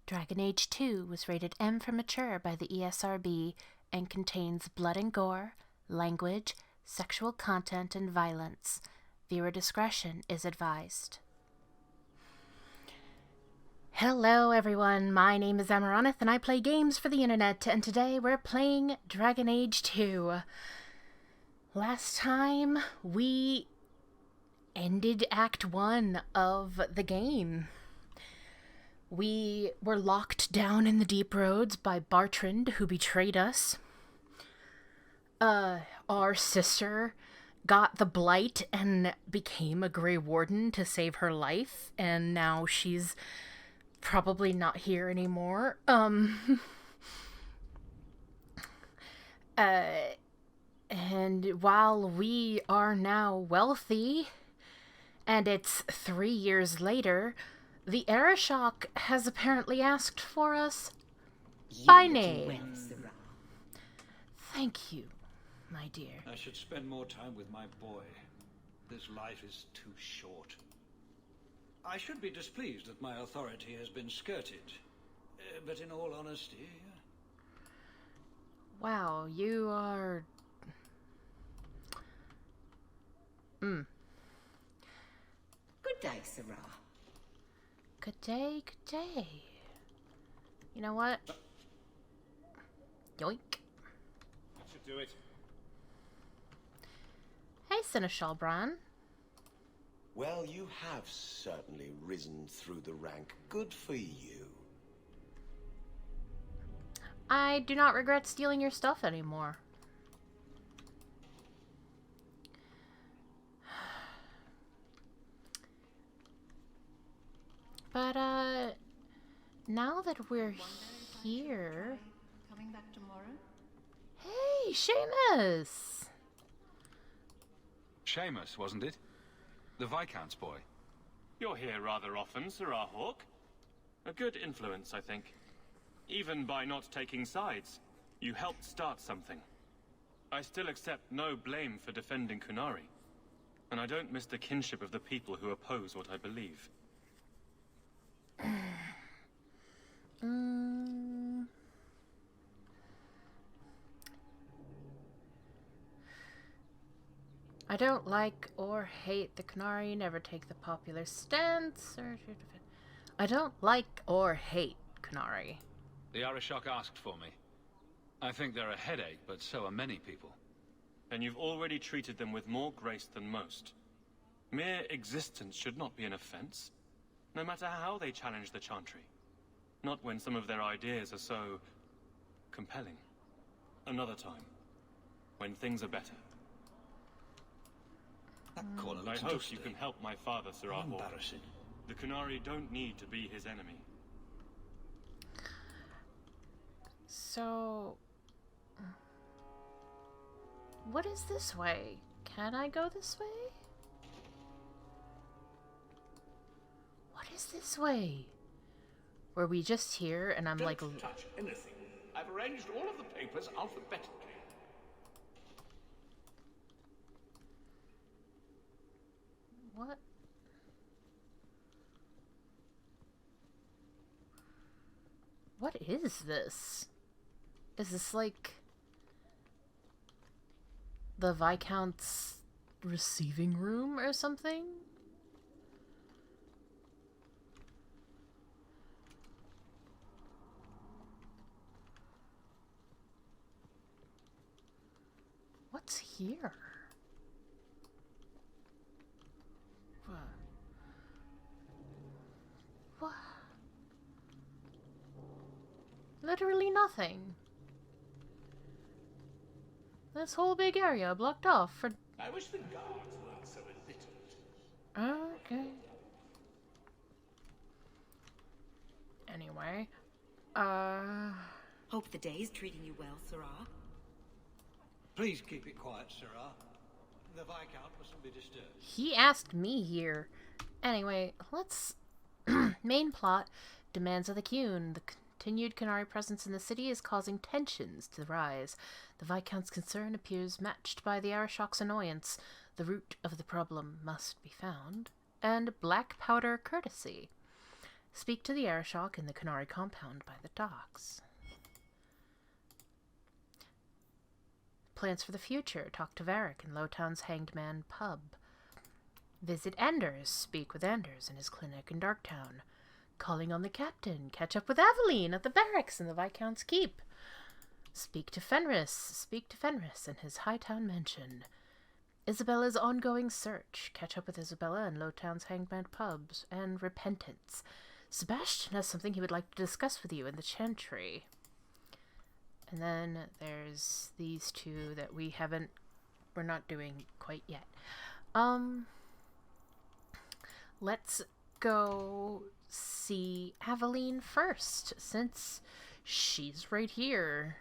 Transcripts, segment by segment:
Dragon Age 2 was rated M for mature by the ESRB and contains blood and gore, language, sexual content, and violence. Viewer discretion is advised. Hello everyone, my name is Amaronith and I play games for the internet, and today we're playing Dragon Age 2. Last time we ended Act 1 of the game. We were locked down in the deep roads by Bartrand, who betrayed us. Our sister got the blight and became a Grey Warden to save her life, and now she's probably not here anymore. And while we are now wealthy, and it's 3 years later, the Arishok has apparently asked for us by name. Thank you, my dear. I should spend more time with my boy. This life is too short. I should be displeased that my authority has been skirted. But in all honesty... Wow, you are... Good day, Sarah. Good day, good day. You know what? Yoink. That should do it. Hey, Seneschal Bran. Well, you have certainly risen through the rank. Good for you. I do not regret stealing your stuff anymore. But, now that we're here... Coming back tomorrow? Hey, Seamus! Seamus, wasn't it? The Viscount's boy. You're here rather often, Sir Arishok. A good influence, I think. Even by not taking sides, you helped start something. I still accept no blame for defending Kunari. And I don't miss the kinship of the people who oppose what I believe. I don't like or hate the Kunari, never take the popular stance, or... I don't like or hate Kunari. The Arishok asked for me. I think they're a headache, but so are many people. And you've already treated them with more grace than most. Mere existence should not be an offense, no matter how they challenge the Chantry. Not when some of their ideas are so... compelling. Another time, when things are better. That corner I looks hope dusty. you can help my father, Sir Arishok. Embarrassing. The Kunari don't need to be his enemy. So... what is this way? Can I go this way? What is this way? Were we just here and I'm Don't like... touch anything. I've arranged all of the papers alphabetically. What? What is this? Is this like... the Viscount's receiving room or something? What's here? What? Literally nothing. This whole big area blocked off for... I wish the guards weren't so illiterate. Okay. Anyway. Hope the day's treating you well, Sarah. Please keep it quiet, Sarah. The Viscount mustn't be disturbed. He asked me here. Anyway, let's... Main plot. Demands of the Qun. The continued Kunari presence in the city is causing tensions to rise. The Viscount's concern appears matched by the Arishok's annoyance. The root of the problem must be found. And black powder courtesy. Speak to the Arishok in the Canary compound by the docks. Plans for the future. Talk to Varric in Lowtown's Hanged Man pub. Visit Anders. Speak with Anders in his clinic in Darktown. Calling on the captain. Catch up with Aveline at the barracks in the Viscount's keep. Speak to Fenris. Speak to Fenris in his Hightown mansion. Isabella's ongoing search. Catch up with Isabella in Lowtown's Hanged Man pubs. And repentance. Sebastian has something he would like to discuss with you in the Chantry. And then there's these two that we're not doing quite yet. Let's go see Aveline first, since she's right here.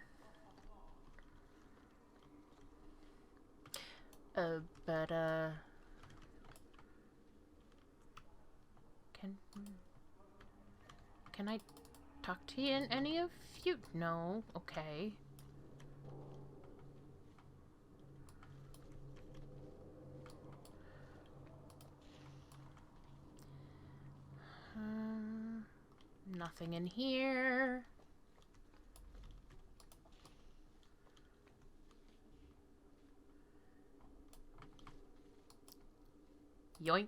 Can I talk to you, any of you? No, okay. Nothing in here. Yoink.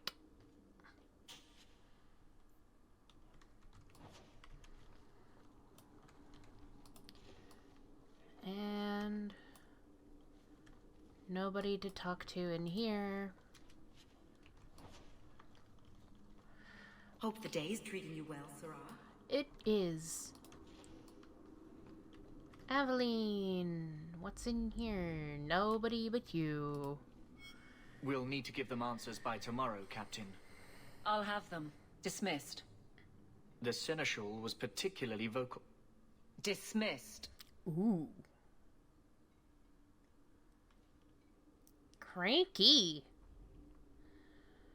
And nobody to talk to in here. Hope the day's treating you well, Sarah. It is. Aveline, what's in here? Nobody but you. We'll need to give them answers by tomorrow, Captain. I'll have them. Dismissed. The Seneschal was particularly vocal. Dismissed. Ooh. Cranky.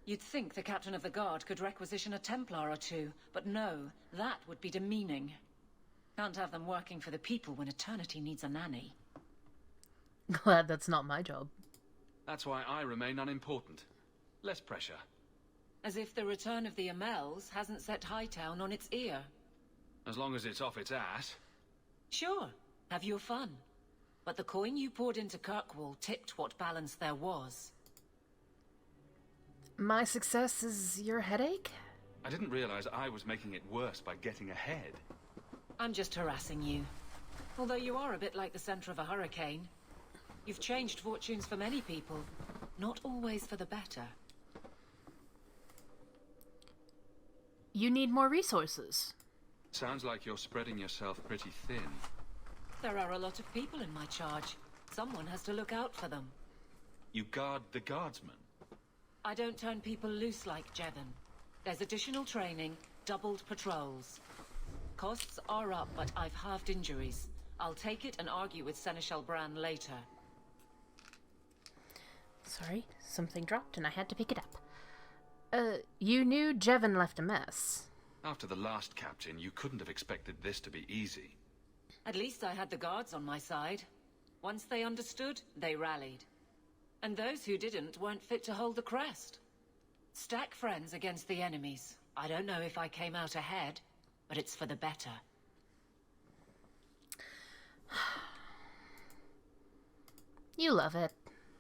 You'd think the captain of the guard could requisition a Templar or two, but no, that would be demeaning. Can't have them working for the people when eternity needs a nanny. Glad that's not my job. That's why I remain unimportant. Less pressure. As if the return of the Amels hasn't set Hightown on its ear. As long as it's off its ass. Sure, have your fun. But the coin you poured into Kirkwall tipped what balance there was. My success is your headache? I didn't realize I was making it worse by getting ahead. I'm just harassing you. Although you are a bit like the center of a hurricane. You've changed fortunes for many people, not always for the better. You need more resources. Sounds like you're spreading yourself pretty thin. There are a lot of people in my charge. Someone has to look out for them. You guard the guardsmen. I don't turn people loose like Jevon. There's additional training, doubled patrols. Costs are up, but I've halved injuries. I'll take it and argue with Seneschal Bran later. Sorry, something dropped and I had to pick it up. You knew Jevon left a mess. After the last captain, you couldn't have expected this to be easy. At least I had the guards on my side. Once they understood, they rallied. And those who didn't weren't fit to hold the crest. Stack friends against the enemies. I don't know if I came out ahead, but it's for the better. You love it.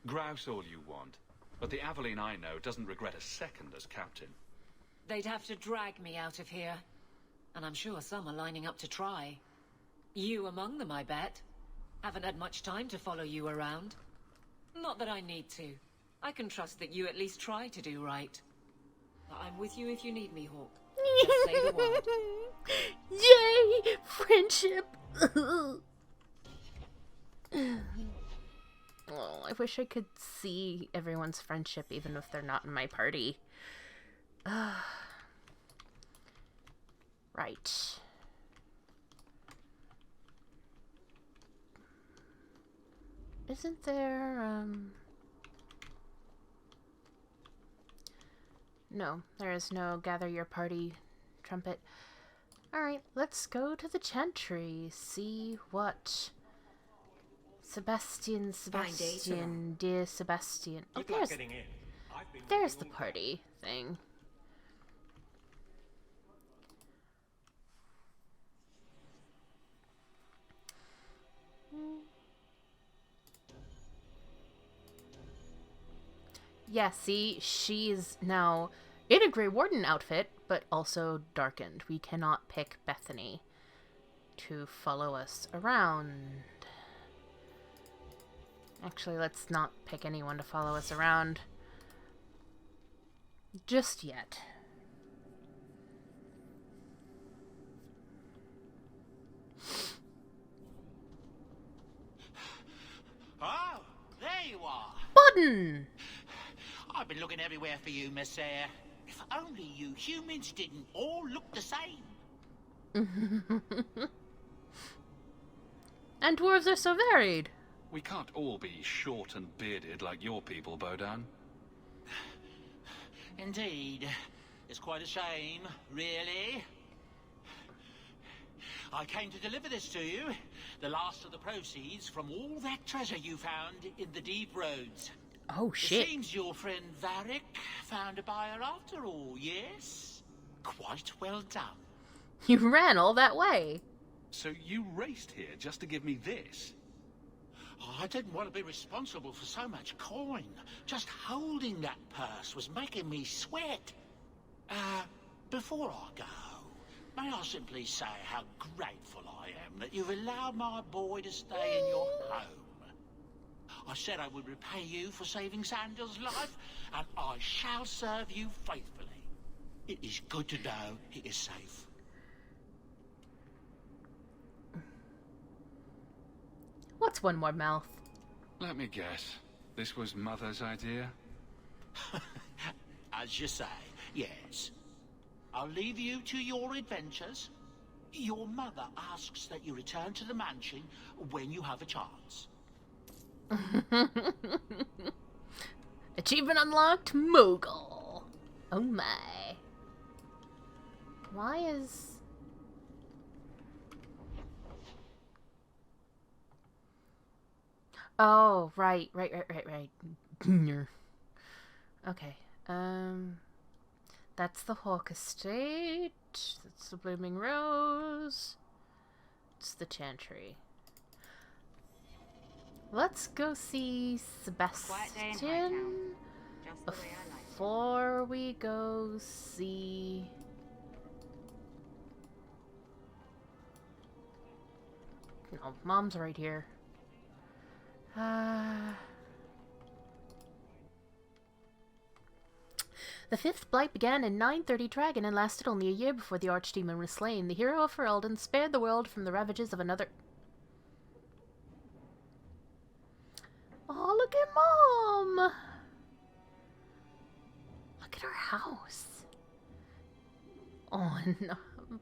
Grouse all you want, but the Aveline I know doesn't regret a second as captain. They'd have to drag me out of here. And I'm sure some are lining up to try. You among them, I bet. Haven't had much time to follow you around. Not that I need to. I can trust that you at least try to do right. I'm with you if you need me, Hawk. Just say the word. Yay! Friendship! Oh, I wish I could see everyone's friendship even if they're not in my party. Right. Isn't there, No, there is no gather your party trumpet. Alright, let's go to the Chantry, see what Sebastian, dear Sebastian. Oh, there's the party thing. Yeah, see, she is now in a Grey Warden outfit, but also darkened. We cannot pick Bethany to follow us around. Actually, let's not pick anyone to follow us around just yet. Oh, there you are. Button! I've been looking everywhere for you, Miss Eyre. If only you humans didn't all look the same. And dwarves are so varied. We can't all be short and bearded like your people, Bodan. Indeed. It's quite a shame, really. I came to deliver this to you. The last of the proceeds from all that treasure you found in the deep roads. Oh, shit. It seems your friend Varric found a buyer after all, yes? Quite well done. You ran all that way. So you raced here just to give me this? Oh, I didn't want to be responsible for so much coin. Just holding that purse was making me sweat. Before I go, may I simply say how grateful I am that you've allowed my boy to stay in your home. I said I would repay you for saving Sandal's life, and I shall serve you faithfully. It is good to know he is safe. What's one more mouth? Let me guess. This was Mother's idea? As you say, yes. I'll leave you to your adventures. Your mother asks that you return to the mansion when you have a chance. Achievement unlocked, Mogul. Oh my. Why is... Oh, right. Okay, that's the Hawk Estate. That's the Blooming Rose. It's the Chantry. Let's go see Sebastian before we go see... No, Mom's right here. The fifth blight began in 930 Dragon and lasted only a year before the archdemon was slain. The hero of Ferelden spared the world from the ravages of another... Oh, look at Mom! Look at her house. Oh, no.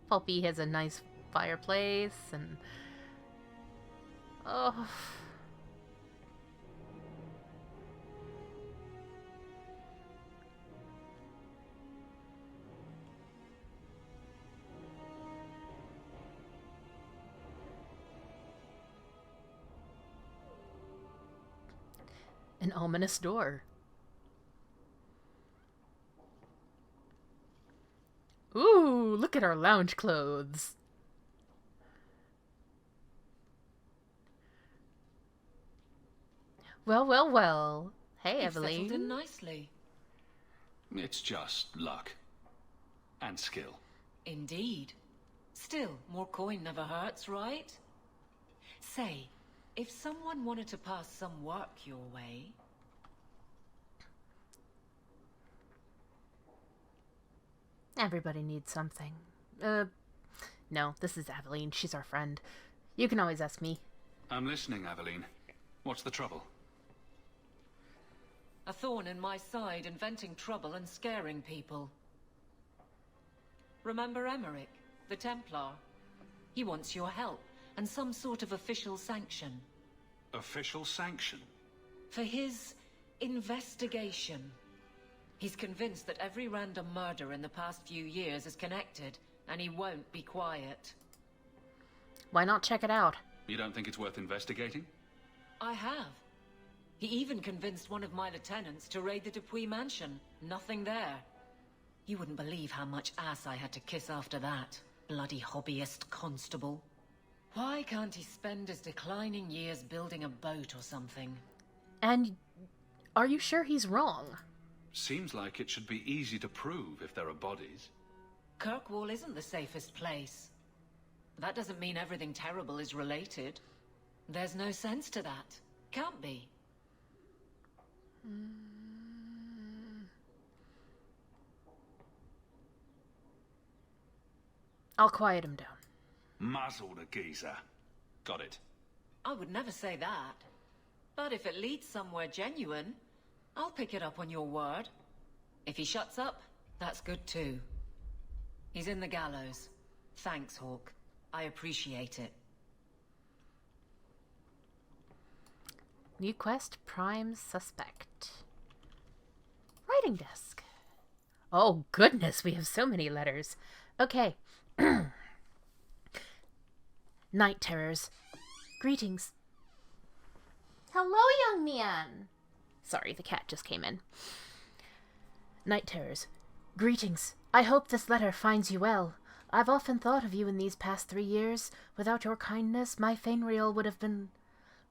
Poppy has a nice fireplace and... Oh... An ominous door. Ooh, look at our lounge clothes. Well. Hey, You've settled in Eveline. nicely. It's just luck. And skill. Indeed. Still, more coin never hurts, right? Say, if someone wanted to pass some work your way... Everybody needs something. No, this is Aveline. She's our friend. You can always ask me. I'm listening, Aveline. What's the trouble? A thorn in my side, inventing trouble and scaring people. Remember Emmerich, the Templar? He wants your help, and some sort of official sanction. Official sanction? For his investigation. He's convinced that every random murder in the past few years is connected, and he won't be quiet. Why not check it out? You don't think it's worth investigating? I have. He even convinced one of my lieutenants to raid the Dupuis mansion. Nothing there. You wouldn't believe how much ass I had to kiss after that. Bloody hobbyist constable. Why can't he spend his declining years building a boat or something? And are you sure he's wrong? Seems like it should be easy to prove if there are bodies. Kirkwall isn't the safest place. That doesn't mean everything terrible is related. There's no sense to that. Can't be. I'll quiet him down. Muzzle the geezer. Got it. I would never say that. But if it leads somewhere genuine, I'll pick it up on your word. If he shuts up, that's good too. He's in the gallows. Thanks, Hawk. I appreciate it. New quest, prime suspect. Writing desk. Oh goodness, we have so many letters. Okay. Night terrors. Greetings. Hello, young man. Sorry, the cat just came in. Night terrors. Greetings. I hope this letter finds you well. I've often thought of you in these past 3 years. Without your kindness, my Fainriel would have been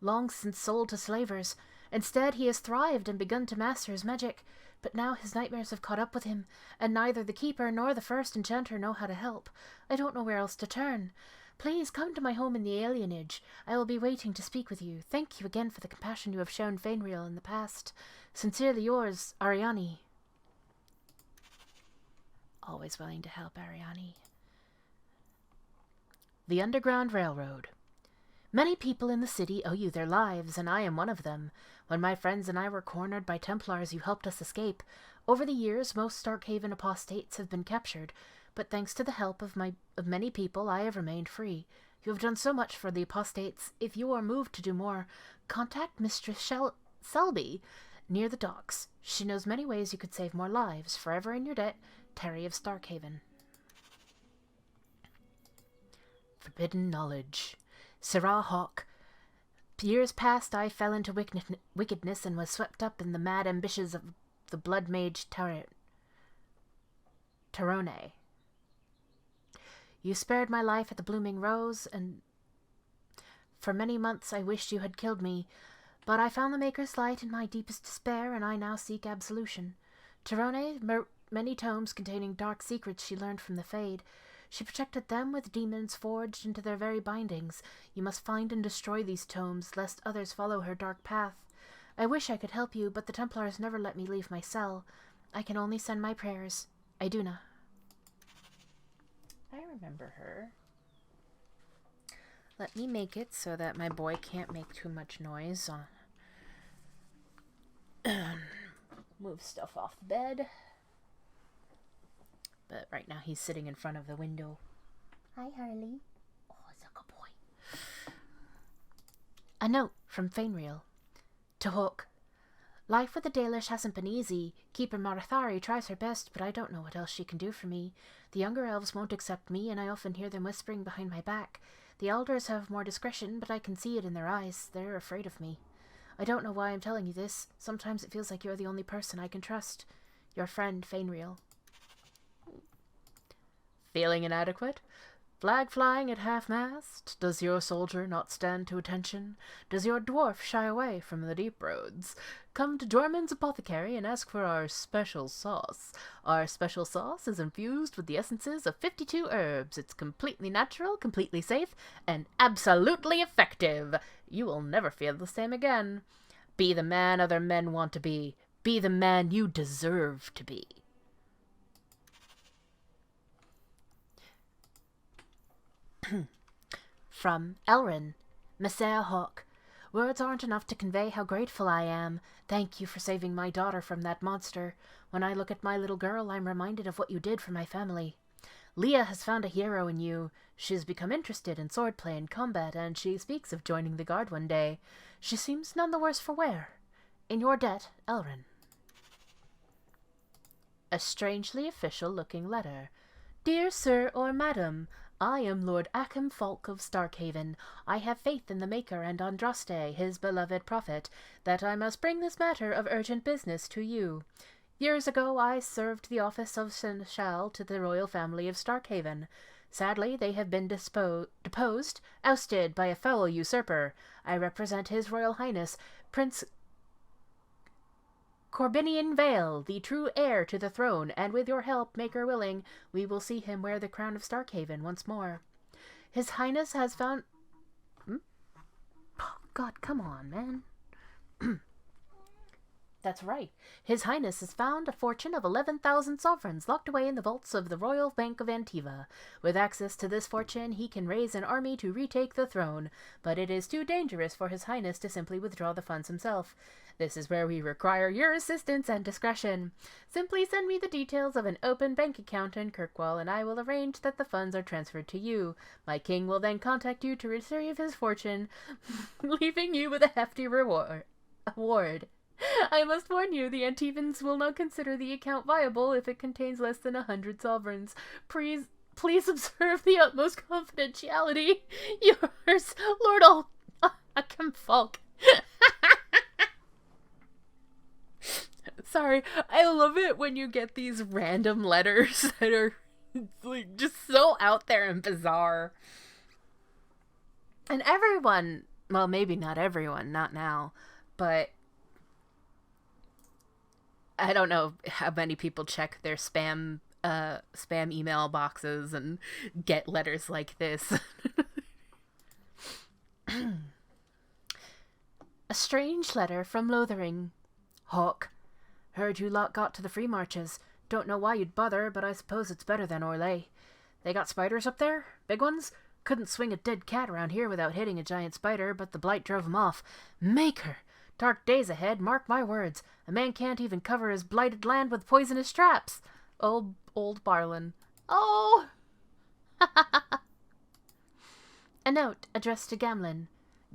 long since sold to slavers. Instead, he has thrived and begun to master his magic. But now his nightmares have caught up with him, and neither the Keeper nor the First Enchanter know how to help. I don't know where else to turn. Please come to my home in the alienage. I will be waiting to speak with you. Thank you again for the compassion you have shown Fainriel in the past. Sincerely yours, Ariani. Always willing to help, Ariani. The Underground Railroad. Many people in the city owe you their lives, and I am one of them. When my friends and I were cornered by Templars, you helped us escape. Over the years, most Starkhaven apostates have been captured, but thanks to the help of many people, I have remained free. You have done so much for the apostates. If you are moved to do more, contact Mistress Selby near the docks. She knows many ways you could save more lives. Forever in your debt, Terry of Starkhaven. Forbidden knowledge. Sirrah Hawk. Years past, I fell into wickedness and was swept up in the mad ambitions of the blood mage Tarone. You spared my life at the Blooming Rose, and for many months I wished you had killed me, but I found the Maker's Light in my deepest despair, and I now seek absolution. Tarone, many tomes containing dark secrets she learned from the Fade. She protected them with demons forged into their very bindings. You must find and destroy these tomes, lest others follow her dark path. I wish I could help you, but the Templars never let me leave my cell. I can only send my prayers. Iduna. I remember her. Let me make it so that my boy can't make too much noise. Move stuff off the bed. But right now he's sitting in front of the window. Hi, Harley. Oh, he's a good boy. A note from Fainriel. To Hawk. Life with the Dalish hasn't been easy. Keeper Marathari tries her best, but I don't know what else she can do for me. The younger elves won't accept me, and I often hear them whispering behind my back. The elders have more discretion, but I can see it in their eyes. They're afraid of me. I don't know why I'm telling you this. Sometimes it feels like you're the only person I can trust. Your friend, Fainriel. Feeling inadequate? Flag flying at half-mast? Does your soldier not stand to attention? Does your dwarf shy away from the deep roads? Come to Dorman's Apothecary and ask for our special sauce. Our special sauce is infused with the essences of 52 herbs. It's completely natural, completely safe, and absolutely effective. You will never feel the same again. Be the man other men want to be. Be the man you deserve to be. From Elrin, Messiah Hawk. Words aren't enough to convey how grateful I am. Thank you for saving my daughter from that monster. When I look at my little girl, I'm reminded of what you did for my family. Leah has found a hero in you. She's become interested in swordplay and combat, and she speaks of joining the guard one day. She seems none the worse for wear. In your debt, Elrin. A strangely official-looking letter. Dear Sir or Madam, I am Lord Achim Falk of Starkhaven. I have faith in the Maker and Andraste, his beloved prophet, that I must bring this matter of urgent business to you. Years ago I served the office of Seneschal to the royal family of Starkhaven. Sadly, they have been deposed, ousted by a foul usurper. I represent His Royal Highness, Prince Corbinian Vale, the true heir to the throne, and with your help, maker willing, we will see him wear the crown of Starkhaven once more. His Highness has found... Oh, God, come on, man. That's right. His Highness has found a fortune of 11,000 sovereigns locked away in the vaults of the Royal Bank of Antiva. With access to this fortune, he can raise an army to retake the throne, but it is too dangerous for His Highness to simply withdraw the funds himself. This is where we require your assistance and discretion. Simply send me the details of an open bank account in Kirkwall, and I will arrange that the funds are transferred to you. My king will then contact you to retrieve his fortune, leaving you with a hefty award. I must warn you, the Antivans will not consider the account viable if it contains less than 100 sovereigns. Please observe the utmost confidentiality. Yours, Lord Akam Falk. Sorry, I love it when you get these random letters that are like just so out there and bizarre. And everyone, well, maybe not everyone, not now, but I don't know how many people check their spam email boxes and get letters like this. A strange letter from Lothering. Hawk. Heard you lot got to the Free Marches. Don't know why you'd bother, but I suppose it's better than Orlais. They got spiders up there? Big ones? Couldn't swing a dead cat around here without hitting a giant spider, but the blight drove 'em off. Maker! Dark days ahead, mark my words. A man can't even cover his blighted land with poisonous traps. Old Barlin. Oh! A note addressed to Gamlin.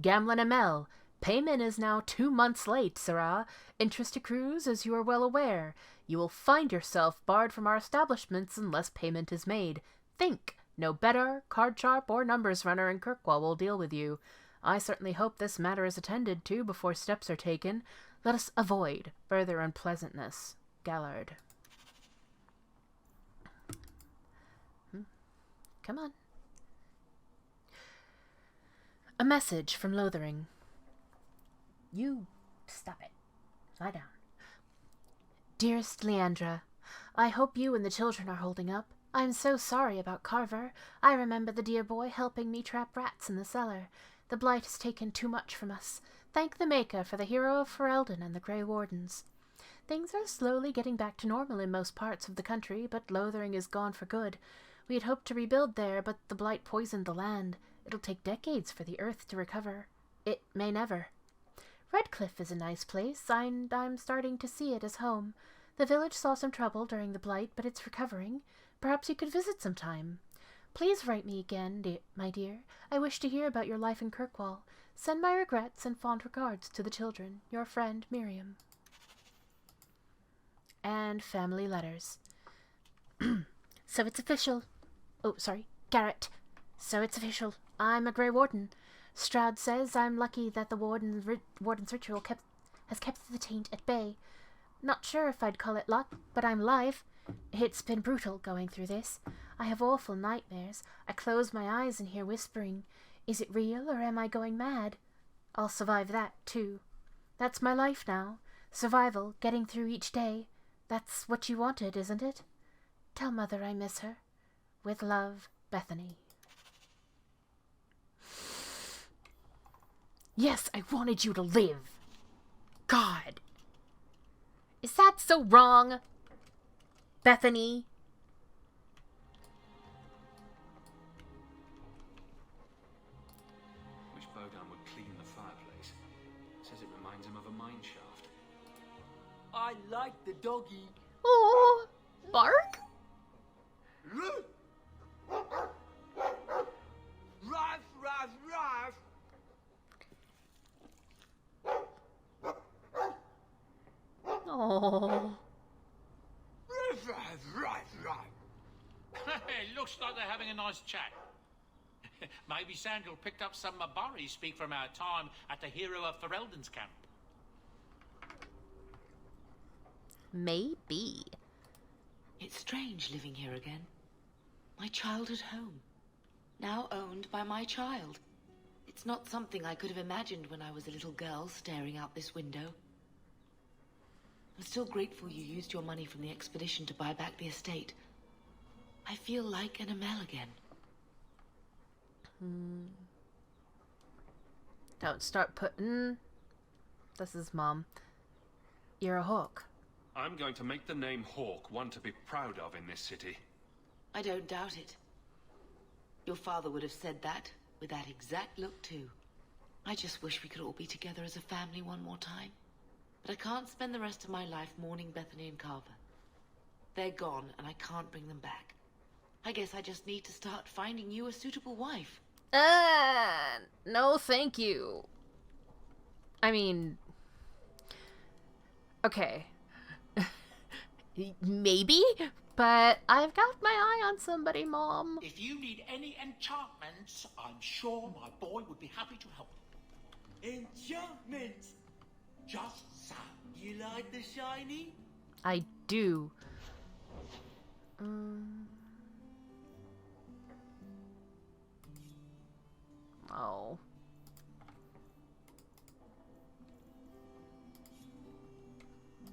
Gamlin ML. Payment is now 2 months late, sirrah. Interest accrues, as you are well aware. You will find yourself barred from our establishments unless payment is made. Think. No better, card sharp, or numbers runner in Kirkwall will deal with you. I certainly hope this matter is attended to before steps are taken. Let us avoid further unpleasantness. Gallard. Come on. A message from Lothering. You stop it. Lie down. Dearest Leandra, I hope you and the children are holding up. I'm so sorry about Carver. I remember the dear boy helping me trap rats in the cellar. The blight has taken too much from us. Thank the Maker for the hero of Ferelden and the Grey Wardens. Things are slowly getting back to normal in most parts of the country, but Lothering is gone for good. We had hoped to rebuild there, but the blight poisoned the land. It'll take decades for the earth to recover. It may never. Redcliffe is a nice place. I'm starting to see it as home. The village saw some trouble during the blight, but it's recovering. Perhaps you could visit sometime. Please write me again, my dear. I wish to hear about your life in Kirkwall. Send my regrets and fond regards to the children. Your friend, Miriam. And family letters. So it's official. Oh, sorry. Garrett. So it's official. I'm a Grey Warden. Stroud says I'm lucky that the Warden's ritual has kept the taint at bay. Not sure if I'd call it luck, but I'm alive. It's been brutal going through this. I have awful nightmares. I close my eyes and hear whispering. Is it real or am I going mad? I'll survive that, too. That's my life now. Survival, getting through each day. That's what you wanted, isn't it? Tell Mother I miss her. With love, Bethany. Yes, I wanted you to live. God. Is that so wrong? Bethany? Wish Bogan would clean the fireplace. Says it reminds him of a mine shaft. I like the doggy. Oh, bark? Ruff, ruff, ruff. Oh. Ruff, ruff, ruff, ruff. It looks like they're having a nice chat. Maybe Sandal picked up some Mabari speak from our time at the hero of Ferelden's camp. Maybe. It's strange living here again. My childhood home. Now owned by my child. It's not something I could have imagined when I was a little girl staring out this window. I'm still grateful you used your money from the expedition to buy back the estate. I feel like an Amel again. Don't start putting... This is Mom. You're a hawk. I'm going to make the name Hawk one to be proud of in this city. I don't doubt it. Your father would have said that, with that exact look too. I just wish we could all be together as a family one more time. But I can't spend the rest of my life mourning Bethany and Carver. They're gone, and I can't bring them back. I guess I just need to start finding you a suitable wife. No thank you. I mean... Okay. Maybe? But I've got my eye on somebody, Mom. If you need any enchantments, I'm sure my boy would be happy to help. Enchantments! Just so. You like the shiny? I do. Oh.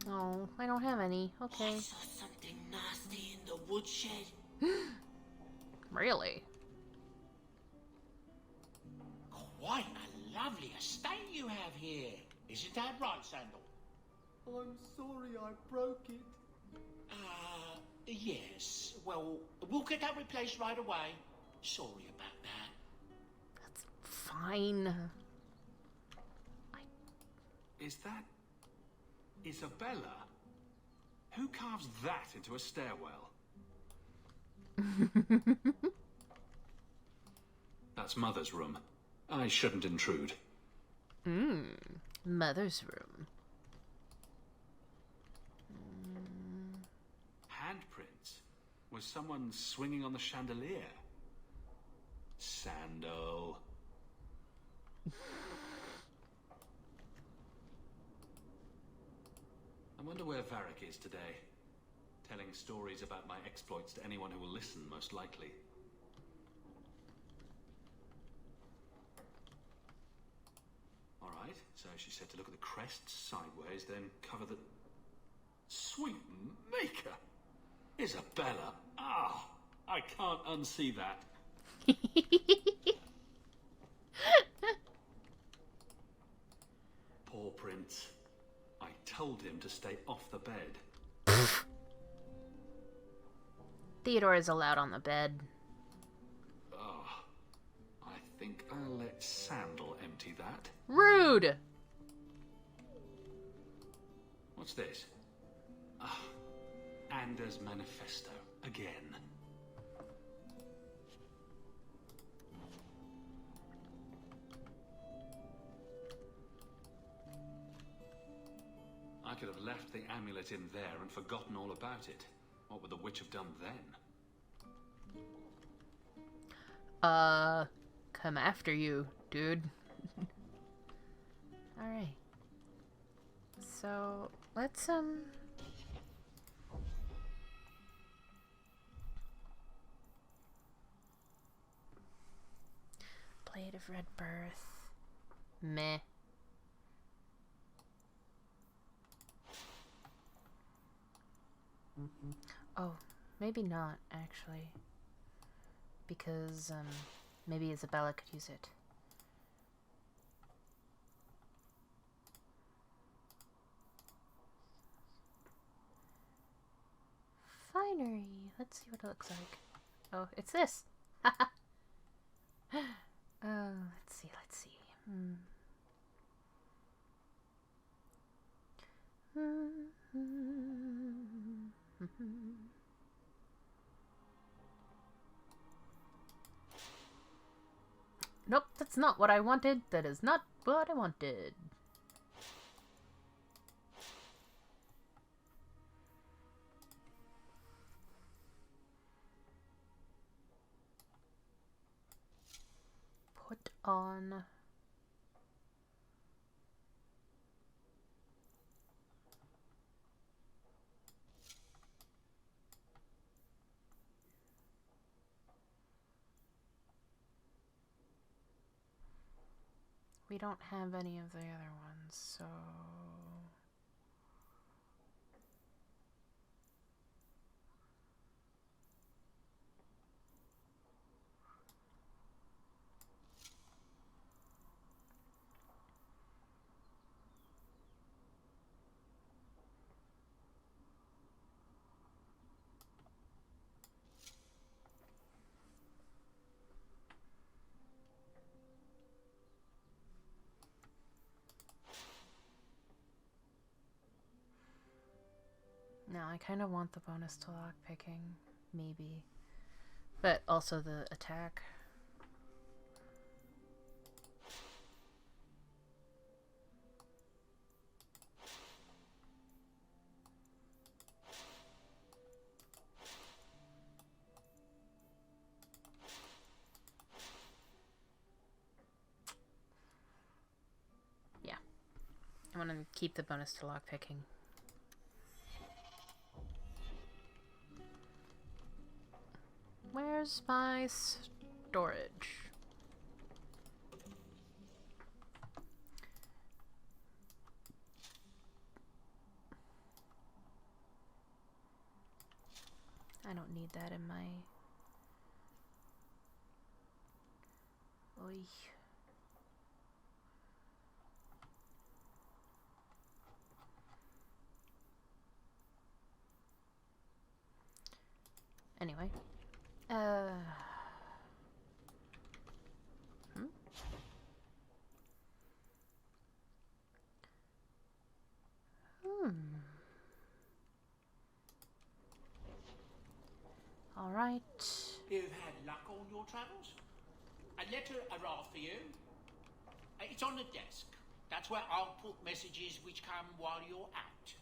Oh, I don't have any. Okay. I saw something nasty in the woodshed. Really? Quite a lovely estate you have here. Isn't that right, Sandal? I'm sorry I broke it. Yes. Well, we'll get that replaced right away. Sorry about that. That's fine. Is that... Isabella? Who carves that into a stairwell? That's Mother's room. I shouldn't intrude. Mother's room. Handprints? Was someone swinging on the chandelier? Sandal. I wonder where Varric is today. Telling stories about my exploits to anyone who will listen, most likely. Alright, so she said to look at the crest sideways, then cover the... Sweet maker! Isabella! Ah! I can't unsee that. Poor Prince. I told him to stay off the bed. Theodore is allowed on the bed. Oh, I think I'll let Sandal empty that. Rude! What's this? Ah, Anders' manifesto. Again. I could have left the amulet in there and forgotten all about it. What would the witch have done then? Come after you, dude. Alright. So, let's, Blade of Red Birth. Meh. Oh, maybe not, actually. Because, maybe Isabella could use it. Finery. Let's see what it looks like. Oh, it's this! Haha! Let's see, let's see. Nope, that's not what I wanted. That is not what I wanted. Put on... We don't have any of the other ones, so... No, I kind of want the bonus to lockpicking, maybe. But also the attack. Yeah. I want to keep the bonus to lockpicking. Where's my storage? I don't need that in my... Oy. Anyway. All right. You've had luck on your travels? A letter arrived for you. It's on the desk. That's where I'll put messages which come while you're out.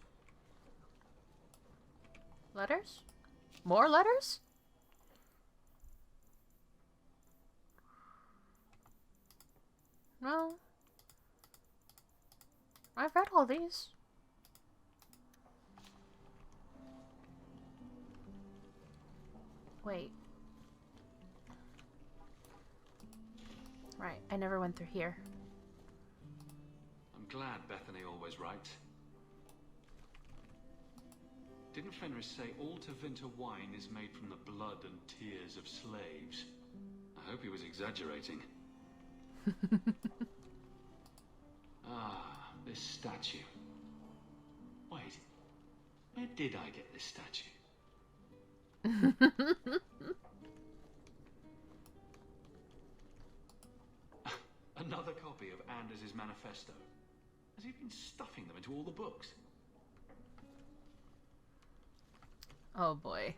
Letters? More letters? No. I've read all these. Wait. Right, I never went through here. I'm glad Bethany always right. Didn't Fenris say all Tevinter wine is made from the blood and tears of slaves? I hope he was exaggerating. Ah, this statue. Wait, where did I get this statue? Another copy of Anders' manifesto. Has he been stuffing them into all the books? Oh boy.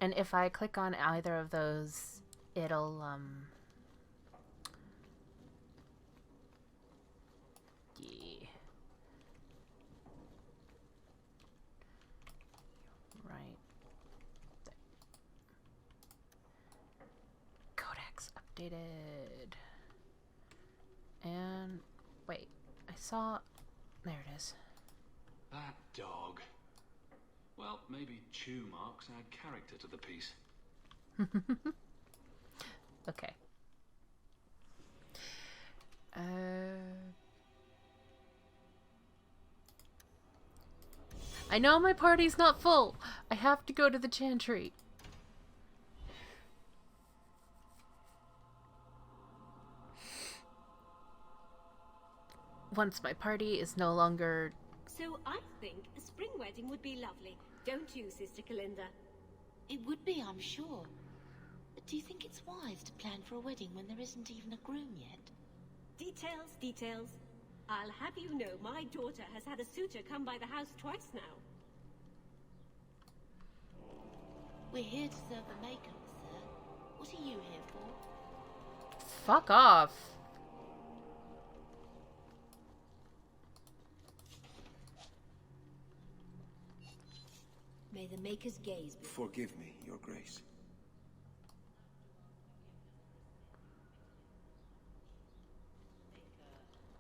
And if I click on either of those, it'll, yeah. Right. Codex updated. And, wait, I saw, there it is. That dog. Well, maybe chew marks add character to the piece. Okay. I know my party's not full. I have to go to the chantry. Once my party is no longer... So I think a spring wedding would be lovely. Don't you, Sister Kalinda? It would be, I'm sure. But do you think it's wise to plan for a wedding when there isn't even a groom yet? Details, details. I'll have you know my daughter has had a suitor come by the house twice now. We're here to serve the Maker, sir. What are you here for? Fuck off. May the Maker's gaze be... Forgive me, Your Grace.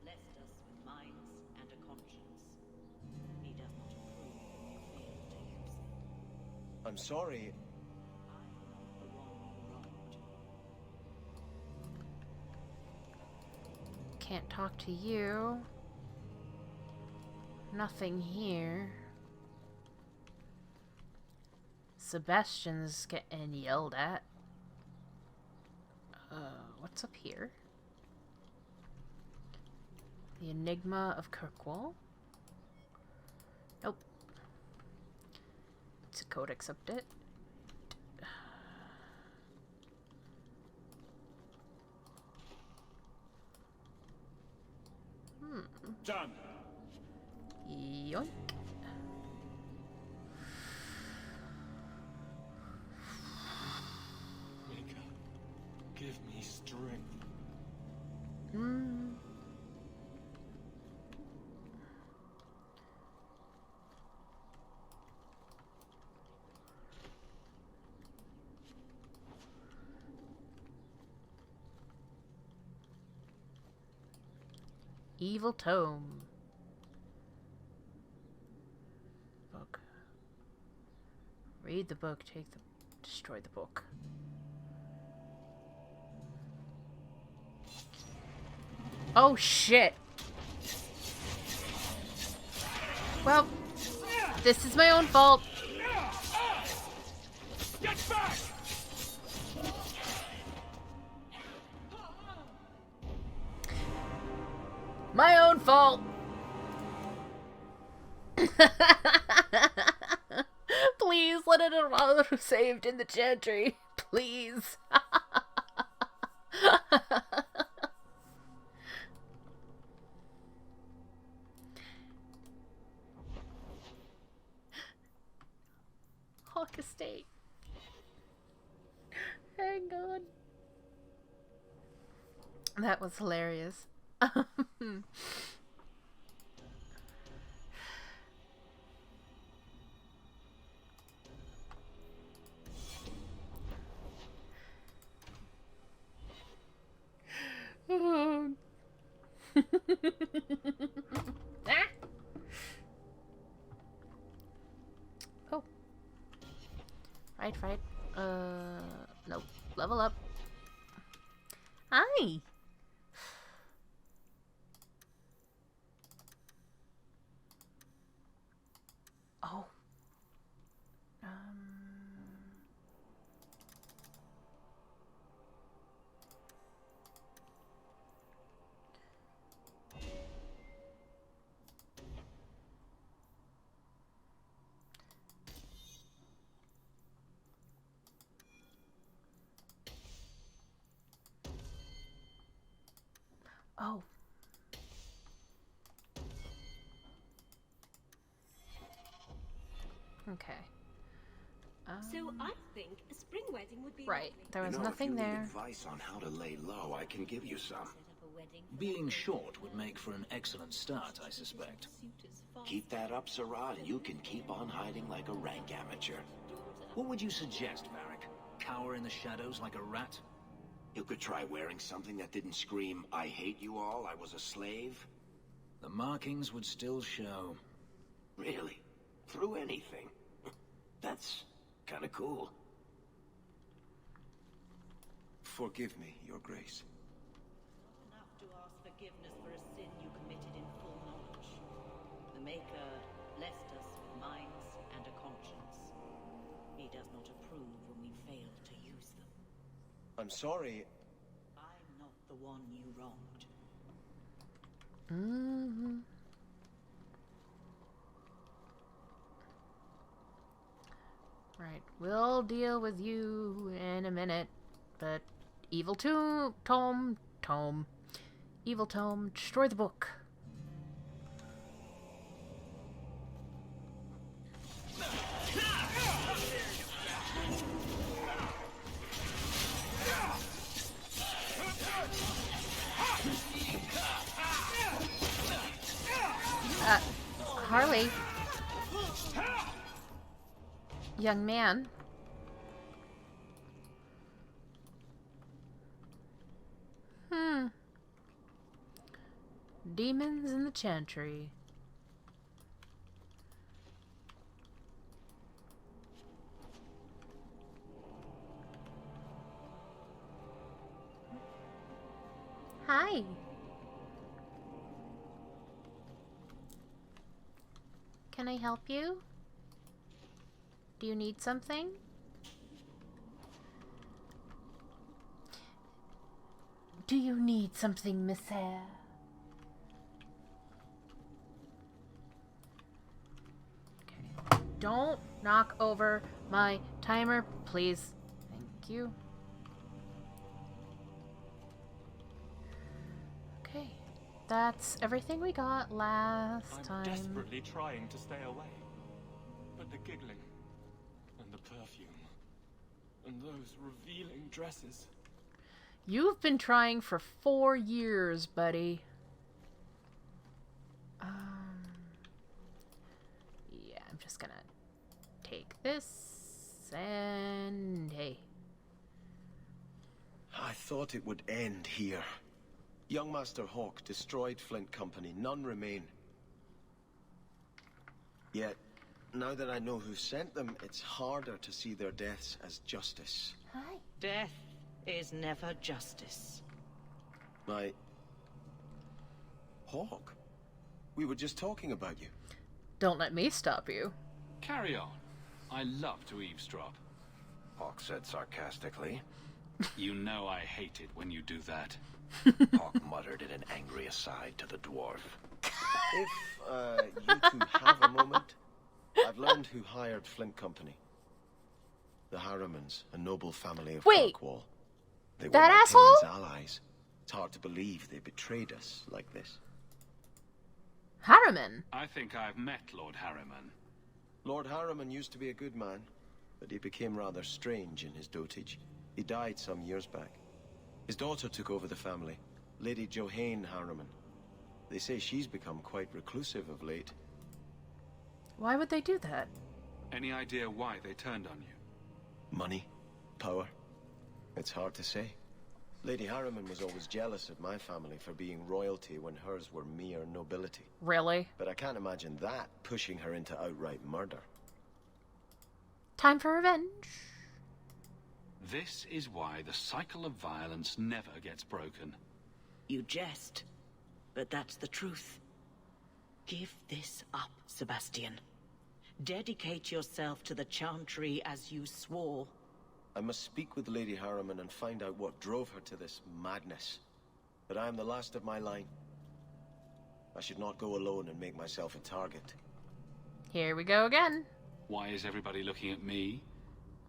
Blessed us with minds and a conscience. He does not approve of failed to use it. I'm sorry. The wrong road. Can't talk to you. Nothing here. Sebastian's getting yelled at. What's up here? The Enigma of Kirkwall. Nope. It's a codex update. Done. Yoink. give me strength. Evil tome. Book. Read the book, destroy the book. Oh shit. Well, this is my own fault. Get back! My own fault. Please let it auto saved in the chantry. Please. Hawk Estate. Hang on. That was hilarious. Ah! Oh. Right. Nope. Level up. Hi! Oh. Oh. Okay. So I think a spring wedding would be right. lovely. There was if nothing you need there. advice on how to lay low, I can give you some. Being short would make for an excellent start, I suspect. Keep that up, Sirrah, and you can keep on hiding like a rank amateur. What would you suggest, Varric? Cower in the shadows like a rat? You could try wearing something that didn't scream, "I hate you all, I was a slave." The markings would still show. Really? Through anything? That's kind of cool. Forgive me, Your Grace. Enough to ask forgiveness for a sin you committed in full knowledge. The Maker blessed us with minds and a conscience. He does not approve when we fail to use them. I'm sorry. I'm not the one you wronged. Right. We'll deal with you in a minute. But evil tome. Evil tome, destroy the book. Harley. Young man. Demons in the Chantry. Hi. Can I help you? Do you need something? Do you need something, Miss Hare? Okay. Don't knock over my timer, please. Thank you. Okay. That's everything we got last time. I'm desperately trying to stay away. But the giggling, and the perfume, and those revealing dresses. You've been trying for 4 years, buddy. Yeah, I'm just gonna take this, and hey. I thought it would end here. Young Master Hawk destroyed Flint Company. None remain. Yet, now that I know who sent them, it's harder to see their deaths as justice. Hi. Death is never justice. Hawk? We were just talking about you. Don't let me stop you. Carry on. I love to eavesdrop. Hawk said sarcastically. You know I hate it when you do that. Hawk muttered in an angry aside to the dwarf. If, you two have a moment, I've learned who hired Flint Company. The Harrimans, a noble family of Kirkwall. They were that my asshole? parents' allies. It's hard to believe they betrayed us like this. Harriman? I think I've met Lord Harriman. Lord Harriman used to be a good man, but he became rather strange in his dotage. He died some years back. His daughter took over the family, Lady Johanne Harriman. They say she's become quite reclusive of late. Why would they do that? Any idea why they turned on you? Money? Power? It's hard to say. Lady Harriman was always jealous of my family for being royalty when hers were mere nobility. Really? But I can't imagine that pushing her into outright murder. Time for revenge. This is why the cycle of violence never gets broken. You jest, but that's the truth. Give this up, Sebastian. Dedicate yourself to the Chantry as you swore. I must speak with Lady Harriman and find out what drove her to this madness. But I am the last of my line. I should not go alone and make myself a target. Here we go again. Why is everybody looking at me?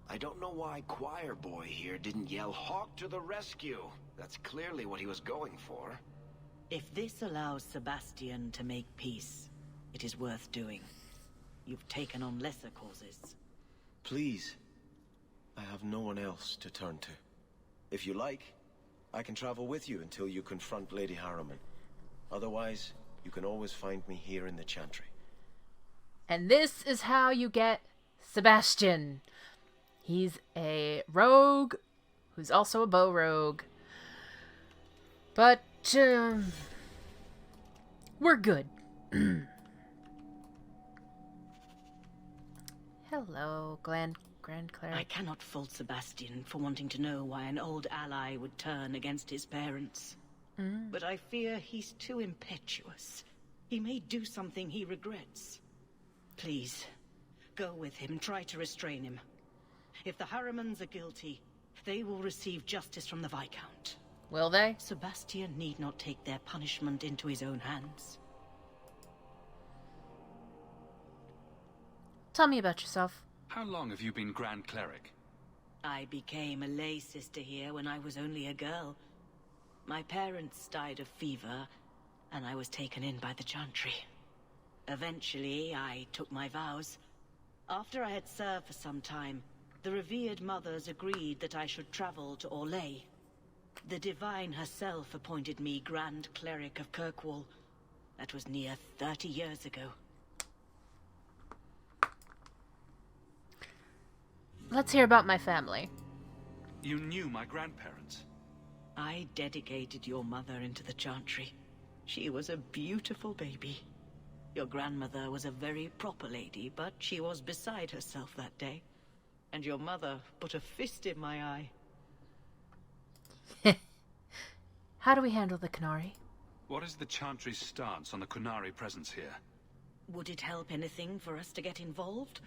I don't know why Choir Boy here didn't yell Hawk to the rescue. That's clearly what he was going for. If this allows Sebastian to make peace, it is worth doing. You've taken on lesser causes. Please. I have no one else to turn to. If you like, I can travel with you until you confront Lady Harriman. Otherwise, you can always find me here in the Chantry. And this is how you get Sebastian. He's a rogue who's also a bow rogue. But, we're good. Hello, Grand Cleric. I cannot fault Sebastian for wanting to know why an old ally would turn against his parents. But I fear he's too impetuous. He may do something he regrets. Please, go with him, try to restrain him. If the Harrimans are guilty, they will receive justice from the Viscount. Will they? Sebastian need not take their punishment into his own hands. Tell me about yourself. How long have you been Grand Cleric? I became a lay sister here when I was only a girl. My parents died of fever, and I was taken in by the Chantry. Eventually, I took my vows. After I had served for some time, the revered mothers agreed that I should travel to Orlais. The Divine herself appointed me Grand Cleric of Kirkwall. That was near 30 years ago. Let's hear about my family. You knew my grandparents? I dedicated your mother into the Chantry. She was a beautiful baby. Your grandmother was a very proper lady, but she was beside herself that day. And your mother put a fist in my eye. How do we handle the Qunari? What is the Chantry's stance on the Qunari presence here? Would it help anything for us to get involved?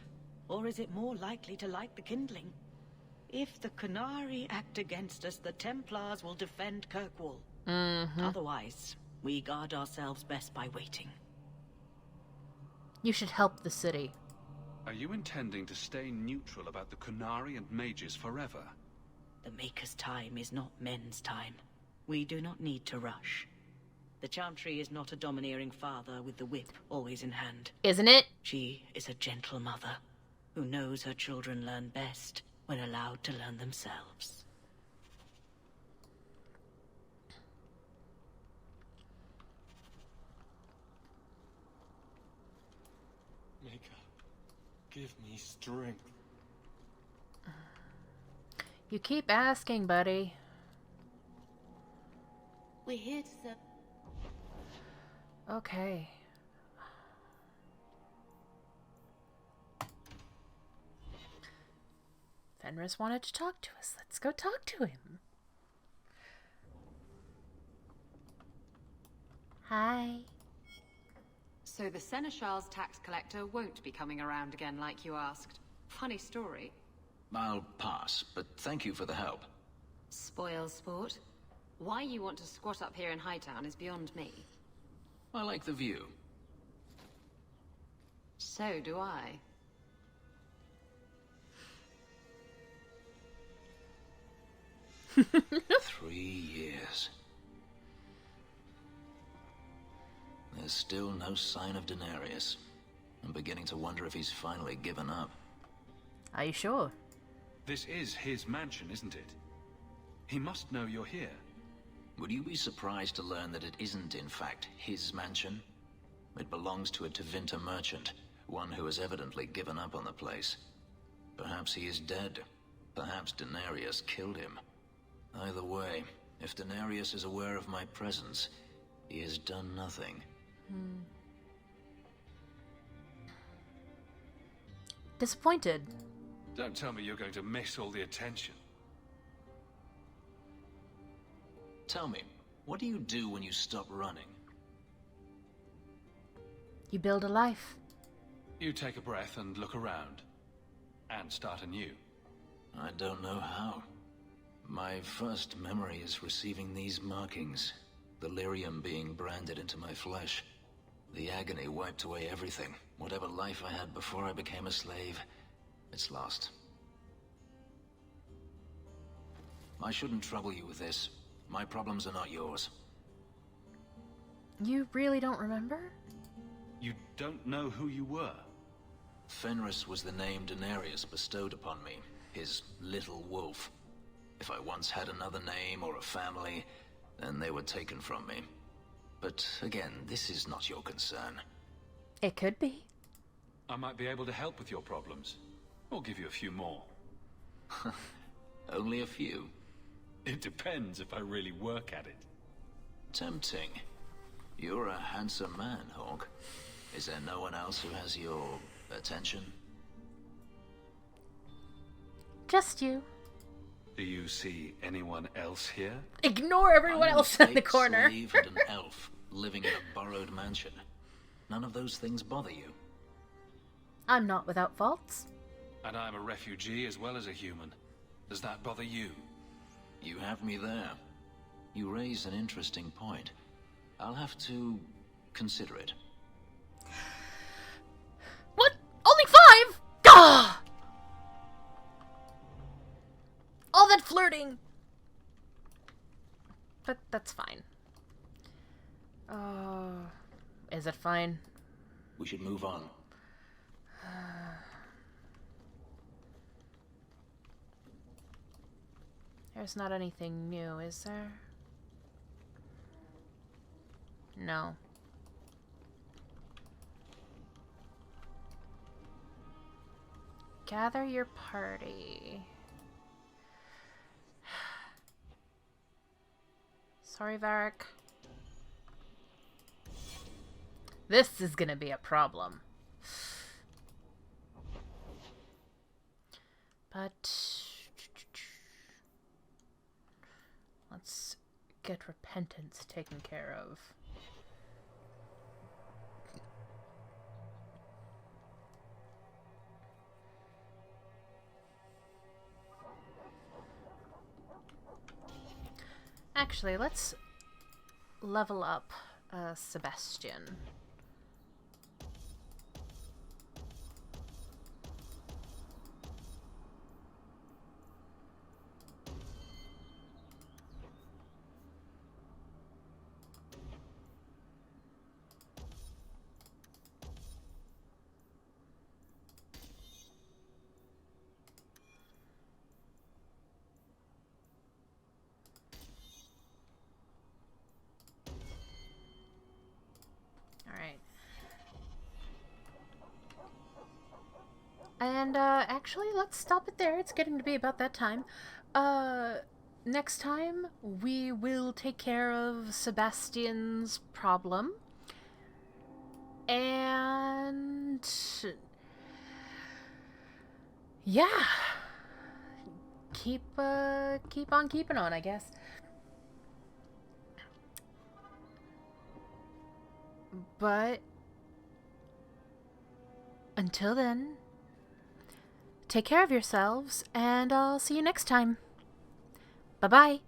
Or is it more likely to light the kindling? If the Qunari act against us, the Templars will defend Kirkwall. Otherwise, we guard ourselves best by waiting. You should help the city. Are you intending to stay neutral about the Qunari and mages forever? The Maker's time is not men's time. We do not need to rush. The Chantry is not a domineering father with the whip always in hand. Isn't it? She is a gentle mother who knows her children learn best when allowed to learn themselves. Give me strength. You keep asking, buddy. We're here to serve. Okay. Fenris wanted to talk to us. Let's go talk to him. Hi. So the Seneschal's tax collector won't be coming around again like you asked. Funny story. I'll pass, but thank you for the help. Spoil sport. Why you want to squat up here in Hightown is beyond me. I like the view. So do I. Three years. There's still no sign of Daenerys. I'm beginning to wonder if he's finally given up. Are you sure? This is his mansion, isn't it? He must know you're here. Would you be surprised to learn that it isn't, in fact, his mansion? It belongs to a Tevinter merchant, one who has evidently given up on the place. Perhaps he is dead. Perhaps Daenerys killed him. Either way, if Daenerys is aware of my presence, he has done nothing. Disappointed. Don't tell me you're going to miss all the attention. Tell me, what do you do when you stop running? You build a life. You take a breath and look around. And start anew. I don't know how. My first memory is receiving these markings. The lyrium being branded into my flesh. The agony wiped away everything. Whatever life I had before I became a slave, it's lost. I shouldn't trouble you with this. My problems are not yours. You really don't remember? You don't know who you were? Fenris was the name Daenerys bestowed upon me. His little wolf. If I once had another name or a family, then they were taken from me. But again, this is not your concern. It could be. I might be able to help with your problems. Or give you a few more. Only a few. It depends if I really work at it. Tempting. You're a handsome man, Hawk. Is there no one else who has your attention? Just you. Do you see anyone else here? Ignore everyone else in the corner. Slave and an elf living in a borrowed mansion. None of those things bother you. I'm not without faults. And I'm a refugee as well as a human. Does that bother you? You have me there. You raise an interesting point. I'll have to consider it. What? Only 5? Gah! All that flirting. But that's fine. Is it fine? We should move on. There's not anything new, is there? No. Gather your party. Sorry, Varric. This is gonna be a problem. But let's get repentance taken care of. Actually, let's level up Sebastian. And, actually, let's stop it there. It's getting to be about that time. Next time, we will take care of Sebastian's problem. And... yeah. Keep on keeping on, I guess. But... until then, take care of yourselves, and I'll see you next time. Bye-bye.